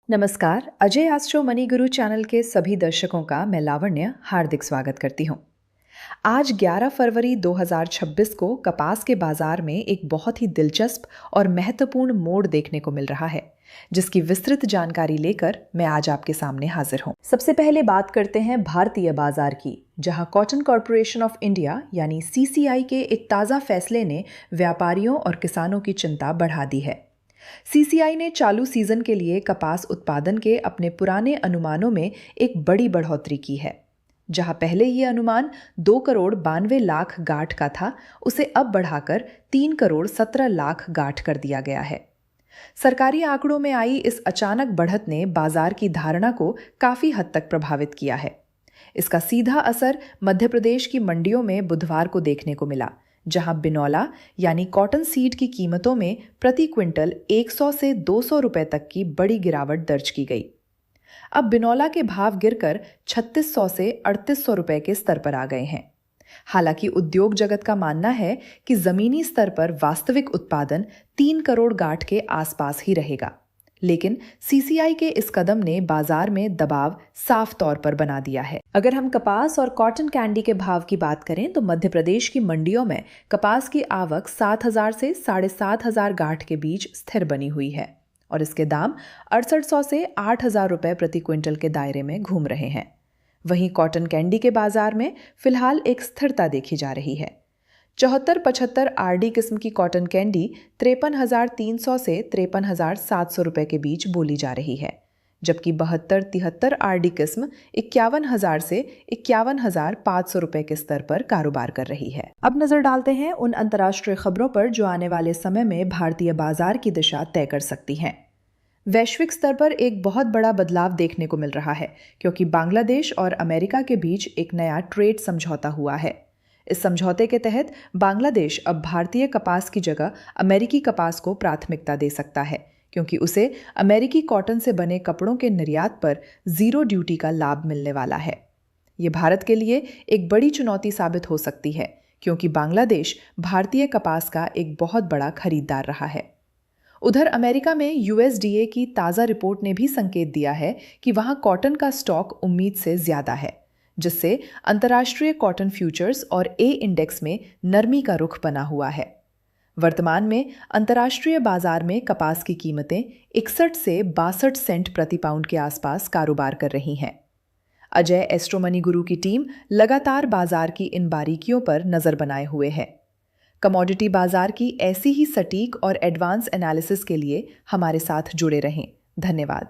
नमस्कार। Ajay astro money गुरु channel के सभी दर्शकों का मैं लावण्य हार्दिक स्वागत करती हूँ। आज 11 फरवरी 2026 को कपास के बाजार में एक बहुत ही दिलचस्प और महत्वपूर्ण मोड़ देखने को मिल रहा है, जिसकी विस्तृत जानकारी लेकर मैं आज आपके सामने हाजिर हूँ। सबसे पहले बात करते हैं भारतीय बाजार की, जहां कॉटन कॉरपोरेशन ऑफ इंडिया यानी CCI के एक ताज़ा फैसले ने व्यापारियों और किसानों की चिंता बढ़ा दी है। CCI ने चालू सीजन के लिए कपास उत्पादन के अपने पुराने अनुमानों में एक बड़ी बढ़ोतरी की है। जहां पहले ये अनुमान 2 करोड़ 92 लाख गांठ का था, उसे अब बढ़ाकर 3 करोड़ 17 लाख गांठ कर दिया गया है। सरकारी आंकड़ों में आई इस अचानक बढ़त ने बाजार की धारणा को काफी हद तक प्रभावित किया है। इसका सीधा असर मध्य प्रदेश की मंडियों में बुधवार को देखने को मिला, जहां बिनौला यानी कॉटन सीड की कीमतों में प्रति क्विंटल 100 से 200 रुपए तक की बड़ी गिरावट दर्ज की गई। अब बिनौला के भाव गिरकर 3600 से 3800 रुपए के स्तर पर आ गए हैं। हालांकि उद्योग जगत का मानना है कि जमीनी स्तर पर वास्तविक उत्पादन 3 करोड़ गांठ के आसपास ही रहेगा। लेकिन CCI के इस कदम ने बाजार में दबाव साफ तौर पर बना दिया है। अगर हम कपास और कॉटन कैंडी के भाव की बात करें तो मध्य प्रदेश की मंडियों में कपास की आवक 7,000 से 7,500 गांठ के बीच स्थिर बनी हुई है और इसके दाम 6800 से 8,000 रुपए प्रति क्विंटल के दायरे में घूम रहे हैं। वहीं कॉटन कैंडी के बाजार में फिलहाल एक स्थिरता देखी जा रही है। 74-75 RD किस्म की कॉटन कैंडी 53,300 से 53,700 रुपए के बीच बोली जा रही है, जबकि 72-73 RD किस्म 51,000 से 51,500 रुपए के स्तर पर कारोबार कर रही है। अब नजर डालते हैं उन अंतर्राष्ट्रीय खबरों पर जो आने वाले समय में भारतीय बाजार की दिशा तय कर सकती हैं। वैश्विक स्तर पर एक बहुत बड़ा बदलाव देखने को मिल रहा है, क्योंकि बांग्लादेश और अमेरिका के बीच एक नया ट्रेड समझौता हुआ है। इस समझौते के तहत बांग्लादेश अब भारतीय कपास की जगह अमेरिकी कपास को प्राथमिकता दे सकता है, क्योंकि उसे अमेरिकी कॉटन से बने कपड़ों के निर्यात पर 0 ड्यूटी का लाभ मिलने वाला है। ये भारत के लिए एक बड़ी चुनौती साबित हो सकती है, क्योंकि बांग्लादेश भारतीय कपास का एक बहुत बड़ा खरीदार रहा है। उधर अमेरिका में USDA की ताज़ा रिपोर्ट ने भी संकेत दिया है कि वहां कॉटन का स्टॉक उम्मीद से ज्यादा है, जिससे अंतर्राष्ट्रीय कॉटन फ्यूचर्स और A इंडेक्स में नरमी का रुख बना हुआ है। वर्तमान में अंतर्राष्ट्रीय बाजार में कपास की कीमतें 61 से 62 सेंट प्रति पाउंड के आसपास कारोबार कर रही हैं। अजय एस्ट्रो मनी गुरु की टीम लगातार बाजार की इन बारीकियों पर नजर बनाए हुए है। कमोडिटी बाजार की ऐसी ही सटीक और एडवांस एनालिसिस के लिए हमारे साथ जुड़े रहें। धन्यवाद।